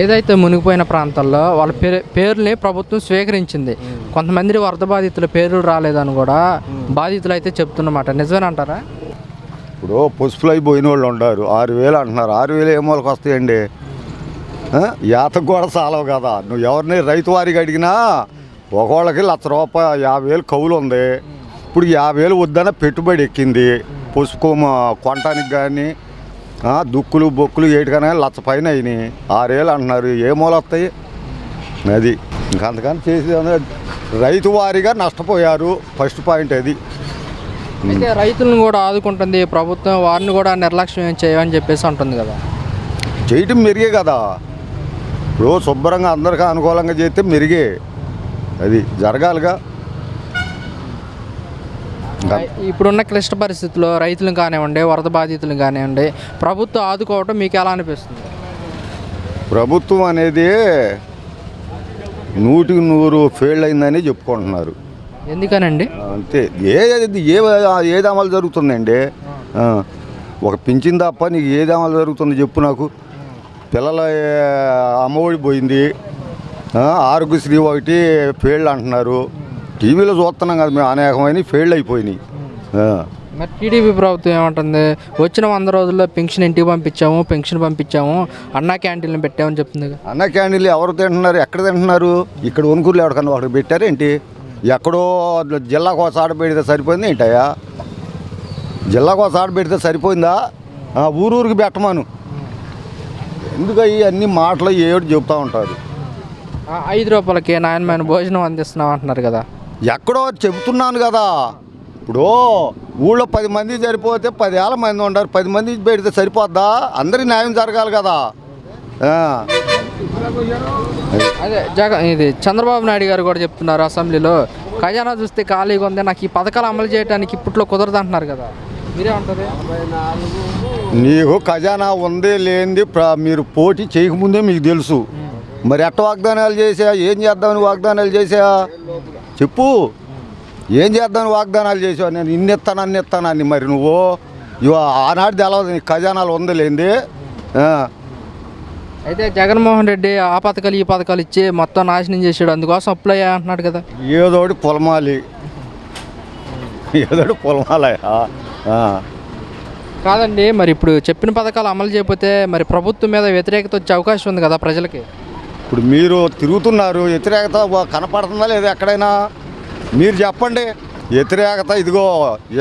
ఏదైతే మునిగిపోయిన ప్రాంతాల్లో వాళ్ళ పేర్లని ప్రభుత్వం స్వీకరించింది. కొంతమంది వరద బాధితుల పేర్లు రాలేదని కూడా బాధితులు అయితే చెప్తున్నమాట. నిజమేనంటారా? ఇప్పుడు పసుపులు అయిపోయిన వాళ్ళు ఉన్నారు, 6,000 అంటున్నారు. 6,000 ఏ మూలకు వస్తాయండి? యాతకు కూడా చాలవు కదా. నువ్వు ఎవరిని రైతు వారికి అడిగినా ఒకళ్ళకి ₹1,00,000 50,000 కౌలు ఉంది. ఇప్పుడు 50,000 వద్దన పెట్టుబడి ఎక్కింది. పసుపు కొనటానికి కానీ దుక్కులు బొక్కులు ఏటికైనా 1,00,000 పైన అయినాయి. 6,000 అంటున్నారు. ఏ మూల వస్తాయి? అది ఇంకంతకని చేసి రైతు వారిగా నష్టపోయారు. ఫస్ట్ పాయింట్ అది. అయితే రైతులను కూడా ఆదుకుంటుంది ప్రభుత్వం, వారిని కూడా నిర్లక్ష్యం చేయమని చెప్పేసి అంటుంది కదా. చేయటం మెరిగే కదా. ఇప్పుడు శుభ్రంగా అందరికీ అనుకూలంగా చేస్తే మెరిగే. అది జరగాలిగా. ఇప్పుడున్న క్లిష్ట పరిస్థితుల్లో రైతులను కానివ్వండి, వరద బాధితులను కానివ్వండి, ప్రభుత్వం ఆదుకోవటం మీకు ఎలా అనిపిస్తుంది? ప్రభుత్వం అనేది 100కి 100 ఫెయిల్ అయిందని చెప్పుకుంటున్నారు. ఎందుకనండి? అంతే. ఏది అమలు జరుగుతుందండి? ఒక పింఛన్ తప్ప నీకు ఏది అమలు జరుగుతుంది చెప్పు నాకు. పిల్లల అమ్మఒడి పోయింది, ఆరోగ్యశ్రీ ఒకటి ఫెయిల్ అంటున్నారు. టీవీలో చూస్తున్నాం కదా మేము, అనేకమైన ఫెయిల్ అయిపోయినాయి. మరి టీడీపీ ప్రభుత్వం ఏమంటుంది? వచ్చిన 100 రోజుల్లో పెన్షన్ ఇంటికి పంపించాము, అన్నా క్యాంటీన్లు పెట్టామని చెప్తుంది. అన్నా క్యాంటీన్లు ఎవరు తింటున్నారు? ఎక్కడ తింటున్నారు? ఇక్కడ ఒనుకూరులో ఎవరికన్నా ఒకటి పెట్టారేంటి? ఎక్కడో జిల్లాకు ఒక సాట పెడితే సరిపోయింది ఏంటయ్యా? జిల్లాకు ఒక సాట పెడితే సరిపోయిందా? ఊరూరికి పెట్టమను. ఎందుకు అన్ని మాటలు ఏడు చెబుతూ ఉంటారు. ₹5 నాయనమైన భోజనం అందిస్తున్నాం అంటున్నారు కదా. ఎక్కడో చెబుతున్నాను కదా. ఇప్పుడు ఊళ్ళో 10 మంది సరిపోతే 10,000 మంది ఉంటారు. 10 మంది పెడితే సరిపోద్దా? అందరి న్యాయం జరగాలి కదా. అదే ఇది చంద్రబాబు నాయుడు గారు కూడా చెప్తున్నారు అసెంబ్లీలో, ఖజానా చూస్తే ఖాళీగా ఉంది, నాకు ఈ పథకాలు అమలు చేయడానికి ఇప్పట్లో కుదరదు అంటున్నారు కదా. మీరేమంటారు? నీకు ఖజానా ఉందే లేనిది మీరు పోటీ చేయకముందే మీకు తెలుసు. మరి ఎట్ట వాగ్దానాలు చేసా? ఏం చేద్దామని వాగ్దానాలు చేసా చెప్పు. ఏం చేద్దామని వాగ్దానాలు చేసావు? నేను అన్ని ఇస్తానని. మరి నువ్వు ఆనాడు తెలవదు నీకు ఖజానాలు ఉందే లేనిది. అయితే జగన్మోహన్ రెడ్డి ఆ పథకాలు ఈ పథకాలు ఇచ్చి మొత్తం నాశనం చేసాడు, అందుకోసం అప్లై అంటున్నాడు కదా. ఏదోటి పొలమాలి, ఏదోటి పొలమాలయా కాదండి. మరి ఇప్పుడు చెప్పిన పథకాలు అమలు చేయకపోతే మరి ప్రభుత్వం మీద వ్యతిరేకత వచ్చే అవకాశం ఉంది కదా ప్రజలకి. ఇప్పుడు మీరు తిరుగుతున్నారు, వ్యతిరేకత కనపడుతుందా లేదా ఎక్కడైనా? మీరు చెప్పండి. వ్యతిరేకత ఇదిగో,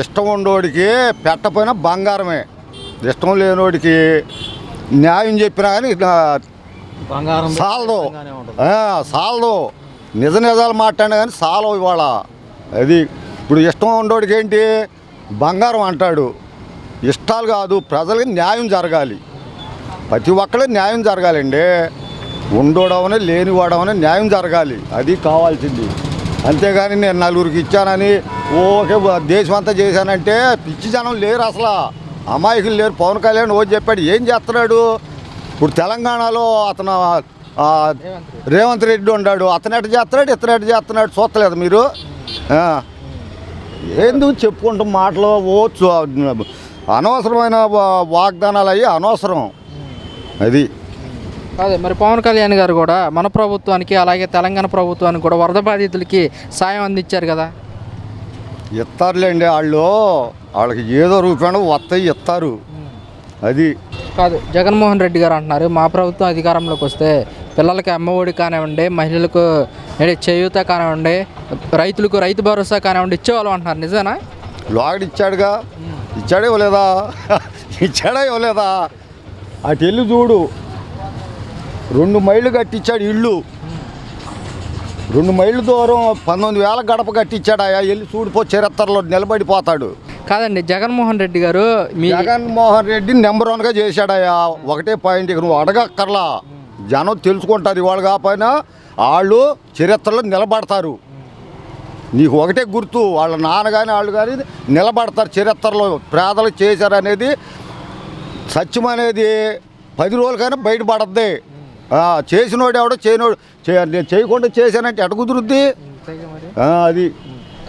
ఇష్టం ఉండోడికి పెట్టపోయినా బంగారమే, ఇష్టం లేనోడికి న్యాయం చెప్పినా కానీ సాలదు. నిజాలు మాట్లాడినా కానీ సాలవు ఇవాళ. అది ఇప్పుడు ఇష్టం ఉండోడికి ఏంటి? బంగారం అంటాడు. ఇష్టాలు కాదు, ప్రజలకి న్యాయం జరగాలి. ప్రతి ఒక్కళ్ళే న్యాయం జరగాలండి. ఉండోడవనే లేనివాడవనే న్యాయం జరగాలి. అది కావాల్సింది. అంతేగాని నేను నలుగురికి ఇచ్చానని ఓకే దేశం అంతా చేశానంటే పిచ్చి జనం లేరు, అసలు అమాయకులు లేరు. పవన్ కళ్యాణ్ ఓ చెప్పాడు, ఏం చేస్తున్నాడు? ఇప్పుడు తెలంగాణలో అతను రేవంత్ రెడ్డి ఉన్నాడు, అతను ఎట్ట చేస్తున్నాడు, ఇతను ఎట్ట చేస్తున్నాడు చూస్తలేదు మీరు? ఎందుకు చెప్పుకుంటాం మాటలు? అనవసరమైన వాగ్దానాలు అయ్యి అనవసరం. అది అదే మరి పవన్ కళ్యాణ్ గారు కూడా మన ప్రభుత్వానికి అలాగే తెలంగాణ ప్రభుత్వానికి కూడా వరద బాధితులకి సాయం అందించారు కదా. ఇస్తారులేండి, వాళ్ళకి ఏదో రూపాయలు వస్తాయి, ఇస్తారు. అది కాదు, జగన్మోహన్ రెడ్డి గారు అంటున్నారు మా ప్రభుత్వం అధికారంలోకి వస్తే పిల్లలకి అమ్మఒడి కానివ్వండి, మహిళలకు చేయూత కానివ్వండి, రైతులకు రైతు భరోసా కానివ్వండి ఇచ్చేవాళ్ళు అంటున్నారు. నిజమేనా? లోగడ ఇచ్చాడుగా. ఇచ్చాడే ఇవ్వలేదా? ఇచ్చాడా ఇవ్వలేదా? అటు వెళ్ళి చూడు, 2 మైళ్ళు కట్టించాడు ఇల్లు. 2 మైళ్ళ దూరం 19,000 గడప కట్టించాడాయా? వెళ్ళి చూడిపో, చరిత్రలో నిలబడిపోతాడు. కాదండి, జగన్మోహన్ రెడ్డి గారు జగన్మోహన్ రెడ్డి నెంబర్ 1గా చేశాడాయా. ఒకటే పాయింట్, ఇక నువ్వు అడగక్కర్లా. జనం తెలుసుకుంటారు. ఇవాళ కాకపోయినా వాళ్ళు చరిత్రలో నిలబడతారు. నీకు ఒకటే గుర్తు, వాళ్ళ నాన్న కానీ వాళ్ళు కానీ నిలబడతారు చరిత్రలో. పేదలు చేశారనేది సత్యం అనేది 10 రోజులకైనా బయటపడద్ది. చేసినోడు ఎవడో నేను చేయకుండా చేశానంటే ఎట కుదురుద్ది? అది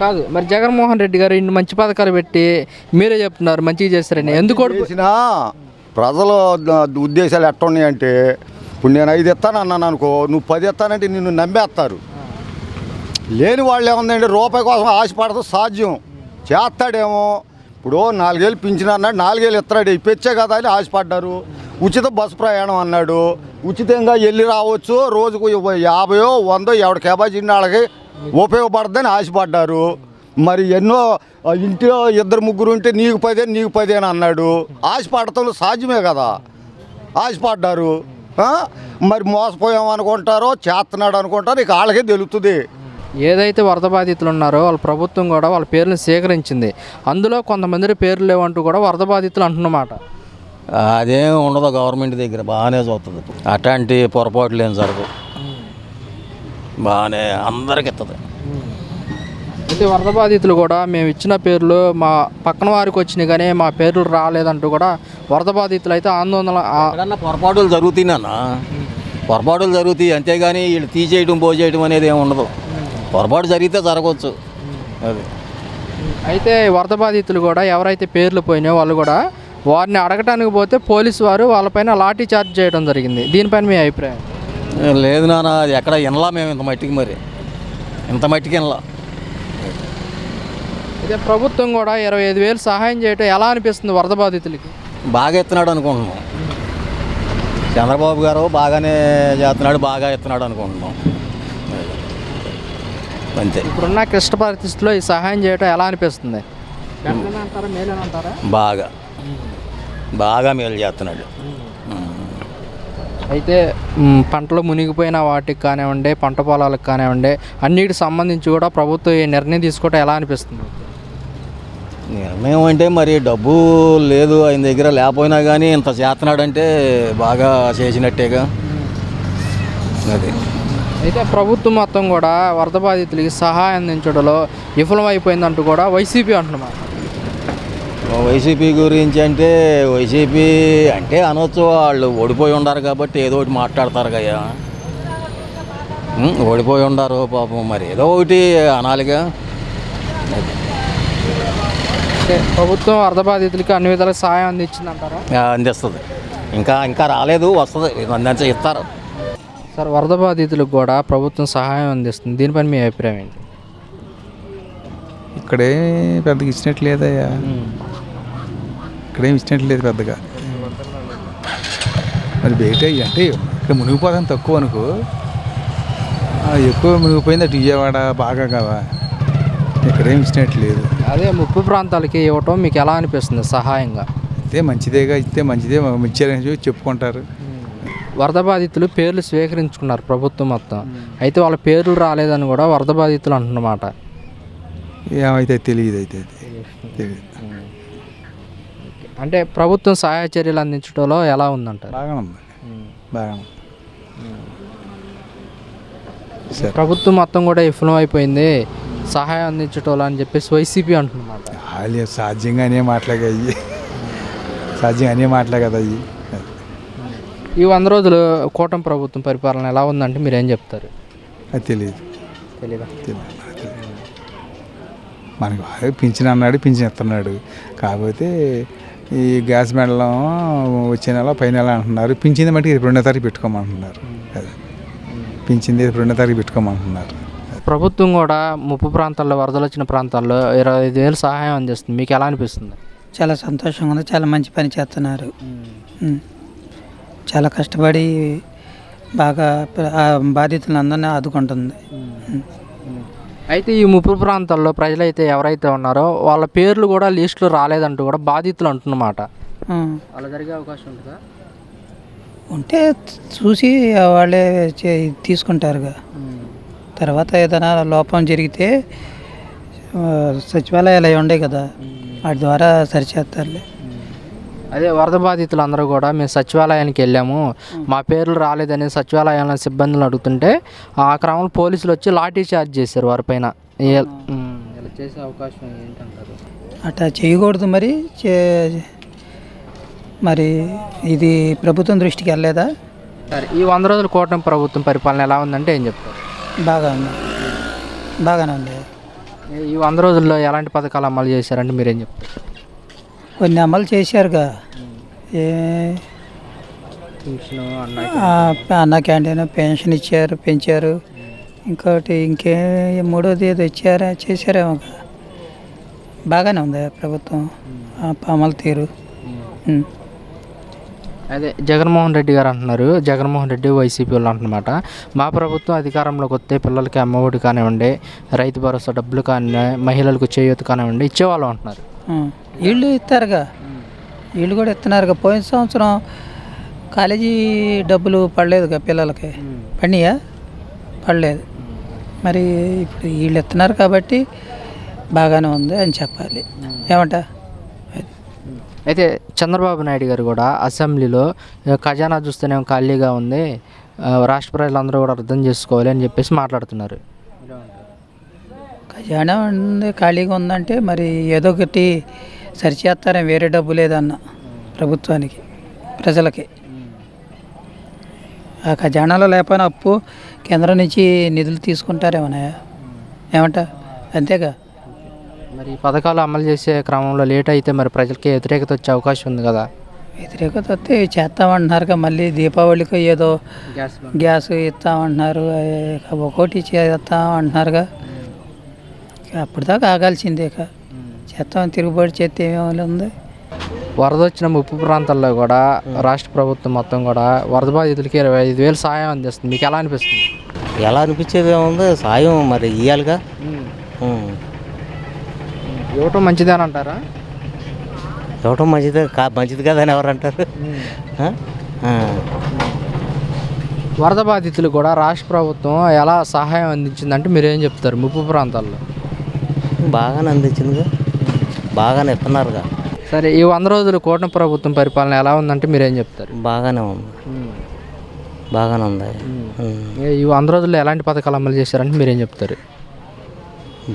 కాదు. మరి జగన్మోహన్ రెడ్డి గారు ఇన్ని మంచి పథకాలు పెట్టి మీరే చెప్తున్నారు మంచిగా చేస్తారని, ఎందుకు చేసినా ప్రజల ఉద్దేశాలు ఎట్ట ఉన్నాయంటే ఇప్పుడు నేను 5 ఇస్తాను అన్నాను అనుకో, నువ్వు 10 ఇస్తానంటే నిన్ను నమ్మేస్తారు. లేని వాళ్ళు ఏముందండి, రూపాయి కోసం ఆశపడదు సాధ్యం చేస్తాడేమో. ఇప్పుడు 4 ఏళ్ళు పింఛన్ అన్నాడు, 4 ఏళ్ళు ఇస్తాడు, ఇప్పించే కదా అని ఆశపడ్డారు. ఉచిత బస్సు ప్రయాణం అన్నాడు, ఉచితంగా వెళ్ళి రావచ్చు, రోజుకు 50 100 ఎవరి కెపాసిటీ వాళ్ళకి ఉపయోగపడుతుందని ఆశపడ్డారు. మరి ఎన్నో ఇంట్లో 2 3 ఉంటే నీకు 10 అని అన్నాడు. ఆశపడతాం సాధ్యమే కదా, ఆశపడ్డారు. మరి మోసపోయాం అనుకుంటారో చేస్తున్నాడు అనుకుంటారో ఇక వాళ్ళకే తెలుస్తుంది. ఏదైతే వరద బాధితులు ఉన్నారో వాళ్ళ ప్రభుత్వం కూడా వాళ్ళ పేర్లను సేకరించింది. అందులో కొంతమంది పేర్లు లేవంటూ కూడా వరద బాధితులు అంటున్నమాట. అదేం ఉండదు, గవర్నమెంట్ దగ్గర బాగానే చూస్తుంది. అట్లాంటి పొరపాట్లు ఏం జరగవు, బాగానే అందరికి ఇస్తుంది. అయితే వరద బాధితులు కూడా మేము ఇచ్చిన పేర్లు మా పక్కన వారికి వచ్చినాయి కానీ మా పేర్లు రాలేదంటూ కూడా వరద బాధితులు అయితే ఆందోళన. ఎక్కడన్నా పొరపాటులు జరుగుతున్నాయన్నా, పొరపాటులు జరుగుతాయి అంతేగాని వీళ్ళు తీసేయడం పోసేయడం అనేది ఏమి ఉండదు. పొరపాటు జరిగితే జరగవచ్చు అది. అయితే వరద బాధితులు కూడా ఎవరైతే పేర్లు పోయినాయో వాళ్ళు కూడా వారిని అడగటానికి పోతే పోలీసు వారు వాళ్ళపైన లాఠీ చార్జ్ చేయడం జరిగింది. దీనిపైన మీ అభిప్రాయం? లేదు నాన్న, అది ఎక్కడ వినలా మేము ఇంత మట్టికి, మరి ఇంత మట్టికి వినలా. అయితే ప్రభుత్వం కూడా 25,000 సహాయం చేయటం ఎలా అనిపిస్తుంది వరద బాధితులకి? బాగా ఎత్తున్నాడు అనుకుంటున్నాం. చంద్రబాబు గారు బాగానే చేస్తున్నాడు, బాగా ఎత్తున్నాడు అనుకుంటున్నాం అంతే. ఇప్పుడున్న క్లిష్ట పరిస్థితుల్లో ఈ సహాయం చేయటం ఎలా అనిపిస్తుంది? అంటారా మేలేనంటారా? బాగా బాగా మేలు చేస్తున్నాడు. అయితే పంటలు మునిగిపోయిన వాటికి కానివ్వండి, పంట పొలాలకు కానివ్వండి, అన్నిటికి సంబంధించి కూడా ప్రభుత్వం ఈ నిర్ణయం తీసుకోవటం ఎలా అనిపిస్తుంది? నిర్ణయం అంటే మరి డబ్బు లేదు ఆయన దగ్గర, లేకపోయినా కానీ ఇంత చేస్తున్నాడంటే బాగా చేసినట్టేగా అది. అయితే ప్రభుత్వం మొత్తం కూడా వరద బాధితులకి సహాయం అందించడంలో విఫలమైపోయిందంటూ కూడా వైసీపీ అంటున్నారు. వైసీపీ గురించి అంటే వైసీపీ అంటే అనొచ్చు, వాళ్ళు ఓడిపోయి ఉండారు కాబట్టి ఏదో ఒకటి మాట్లాడతారు కదా. ఓడిపోయి ఉండారు పాపం, మరి ఏదో ఒకటి అనాలిగా. అంటే ప్రభుత్వం వరద బాధితులకి అన్ని విధాలుగా సహాయం అందించిందంటారా? అందిస్తుంది, ఇంకా రాలేదు, వస్తుంది, అందించ ఇస్తారు. సార్, వరద బాధితులకు కూడా ప్రభుత్వం సహాయం అందిస్తుంది, దీనిపైన మీ అభిప్రాయం ఏంటి? ఇక్కడే పెద్దగా ఇచ్చినట్లేదయ్యా, ఇక్కడేం ఇచ్చినట్లేదు పెద్దగా. మరి బయట అంటే ఇక్కడ మునిగిపోతాం తక్కువ అనుకో, ఎక్కువ మునిగిపోయింది అటు విజయవాడ బాగా కదా, ఇక్కడేం ఇచ్చినట్లేదు. అదే ముప్పు ప్రాంతాలకి ఇవ్వటం మీకు ఎలా అనిపిస్తుంది సహాయంగా? ఇస్తే మంచిదేగా, ఇస్తే మంచిదే, ఇచ్చారని చెప్పుకుంటారు. వరద బాధితులు పేర్లు స్వీకరించుకున్నారు ప్రభుత్వం మొత్తం, అయితే వాళ్ళ పేర్లు రాలేదని కూడా వరద బాధితులు అంటున్నమాట. ఏమైతే తెలియదు, అయితే తెలియదు. అంటే ప్రభుత్వం సహాయ చర్యలు అందించడంలో ఎలా ఉందంటారు? బాగా ఉంది, బాగా ప్రభుత్వం మొత్తం కూడా విఫలమైపోయింది సహాయం అందించటంలో అని చెప్పేసి వైసీపీ అంటున్నమాట. వాళ్ళు సాధ్యంగానే మాట్లాడాయి, సాధ్యంగానే మాట్లాడదు అవి. ఈ 100 రోజులు కూటమి ప్రభుత్వం పరిపాలన ఎలా ఉందంటే మీరేం చెప్తారు? అది తెలియదు, తెలీదా? మనకు పింఛన్ అన్నాడు, పింఛన్ ఇస్తున్నాడు. కాకపోతే ఈ గ్యాస్ మెడలం వచ్చే నెల పై నెల అంటున్నారు, పింఛన్ మటుకు 2వ తారీఖు పెట్టుకోమంటున్నారు. అది పింఛన్ 2వ తారీఖు పెట్టుకోమంటున్నారు. ప్రభుత్వం కూడా ముప్పు ప్రాంతాల్లో వరదలు వచ్చిన ప్రాంతాల్లో 25,000 సహాయం అందిస్తుంది, మీకు ఎలా అనిపిస్తుంది? చాలా సంతోషంగా ఉంది, చాలా మంచి పని చేస్తున్నారు. చాలా కష్టపడి బాగా బాధితులను అందరినీ ఆదుకుంటుంది. అయితే ఈ ముప్పు ప్రాంతాల్లో ప్రజలైతే ఎవరైతే ఉన్నారో వాళ్ళ పేర్లు కూడా లిస్టులో రాలేదంటూ కూడా బాధితులు అంటున్నమాట. అలా జరిగే అవకాశం ఉంటుందా? ఉంటే చూసి వాళ్ళే తీసుకుంటారుగా. తర్వాత ఏదైనా లోపం జరిగితే సచివాలయాలు అవి ఉండే కదా, వాటి ద్వారా సరిచేస్తారులే. అదే వరద బాధితులు అందరూ కూడా మేము సచివాలయానికి వెళ్ళాము, మా పేర్లు రాలేదని సచివాలయాల సిబ్బందులు అడుగుతుంటే ఆ క్రమంలో పోలీసులు వచ్చి లాఠీ చార్జ్ చేశారు వారిపైన. ఇలా చేసే అవకాశం ఏంటంటారు? అట్లా చేయకూడదు. మరి ఇది ప్రభుత్వం దృష్టికి వెళ్ళలేదా? సరే, ఈ 100 రోజుల కూటమి ప్రభుత్వం పరిపాలన ఎలా ఉందంటే ఏం చెప్తారు? బాగానే ఉంది. ఈ 100 రోజుల్లో ఎలాంటి పథకాలు అమలు చేశారంటే మీరేం చెప్తారు? కొన్ని అమలు చేశారుగా, అన్న క్యాంటీన్ పెన్షన్ ఇచ్చారు, పెంచారు. ఇంకోటి మూడోది ఏదో చేశారేమో. బాగానే ఉంది ప్రభుత్వం అమలు తీరు. అదే జగన్మోహన్ రెడ్డి గారు అంటున్నారు, జగన్మోహన్ రెడ్డి వైసీపీ వాళ్ళు అంటున్నమాట, మా ప్రభుత్వం అధికారంలోకి వస్తే పిల్లలకి అమ్మఒడి కానివ్వండి, రైతు భరోసా డబ్బులు కానీ, మహిళలకు చేయూత కానివ్వండి ఇచ్చేవాళ్ళం అంటున్నారు. వీళ్ళు ఇస్తారుగా, వీళ్ళు కూడా ఇస్తున్నారుగా. పోయిన సంవత్సరం కాలేజీ డబ్బులు పడలేదుగా పిల్లలకి. పడినాయా? పడలేదు. మరి ఇప్పుడు వీళ్ళు ఇస్తున్నారు కాబట్టి బాగానే ఉంది అని చెప్పాలి. ఏమంటా? అయితే చంద్రబాబు నాయుడు గారు కూడా అసెంబ్లీలో ఖజానా చూస్తేనేమో ఖాళీగా ఉంది, రాష్ట్ర ప్రజలందరూ కూడా అర్థం చేసుకోవాలి అని చెప్పేసి మాట్లాడుతున్నారు. ఖజానా ఉంది, ఖాళీగా ఉందంటే మరి ఏదో ఒకటి సరిచేస్తారేం, వేరే డబ్బు లేదన్న ప్రభుత్వానికి, ప్రజలకి. ఆ ఖజానాలో లేకపోయినా అప్పు కేంద్రం నుంచి నిధులు తీసుకుంటారేమన్నా. ఏమంటా? అంతేగా. మరి ఈ పథకాలు అమలు చేసే క్రమంలో లేట్ అయితే మరి ప్రజలకి వ్యతిరేకత వచ్చే అవకాశం ఉంది కదా. వ్యతిరేకత వస్తే చేస్తామంటున్నారుగా. మళ్ళీ దీపావళికి ఏదో గ్యాస్ ఇస్తామంటున్నారు, ఒక్కోటి చేస్తామంటున్నారుగా. అప్పుడు దాకా ఆగాల్సిందే. చేస్తామని తిరుగుబాటు చేస్తే ఏమేమి ఉంది. వరద వచ్చిన ముప్పు ప్రాంతాల్లో కూడా రాష్ట్ర ప్రభుత్వం మొత్తం కూడా వరద బాధితులకి 25,000 సాయం అందిస్తుంది. మీకు ఎలా అనిపిస్తుంది? ఎలా అనిపించేది ఏముంది, సాయం మరి ఇవ్వాలిగా. ఇవ్వటం మంచిదే అని అంటారా? ఇవ్వటం మంచిది కదా అని ఎవరు అంటారు? వరద బాధితులు కూడా రాష్ట్ర ప్రభుత్వం ఎలా సహాయం అందించిందంటే మీరేం చెప్తారు? ముప్పు ప్రాంతాల్లో బాగానే అందించిందిగా, బాగానే ఇస్తున్నారుగా. సరే, ఈ 100 రోజులు కూటమి ప్రభుత్వం పరిపాలన ఎలా ఉందంటే మీరేం చెప్తారు? బాగానే ఉంది, బాగానే ఉంది. ఈ 100 రోజుల్లో ఎలాంటి పథకాలు అమలు చేశారంటే మీరేం చెప్తారు?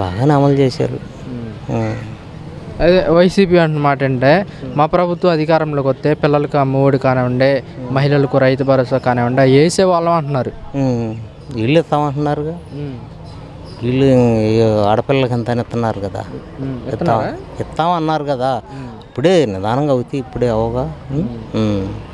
బాగానే అమలు చేశారు. అదే వైసీపీ అంటున్నమాట అంటే, మా ప్రభుత్వం అధికారంలోకి వస్తే పిల్లలకు అమ్మఒడి కానివ్వండి, మహిళలకు రైతు భరోసా కానివ్వండి వేసే వాళ్ళం అంటున్నారు. ఇల్లు ఇస్తామంటున్నారుగా. వీళ్ళు ఆడపిల్లలకి ఎంత ఇస్తున్నారు కదా, ఇస్తామన్నారు కదా. ఇప్పుడే నిదానంగా అవుతాయి, ఇప్పుడే అవగా.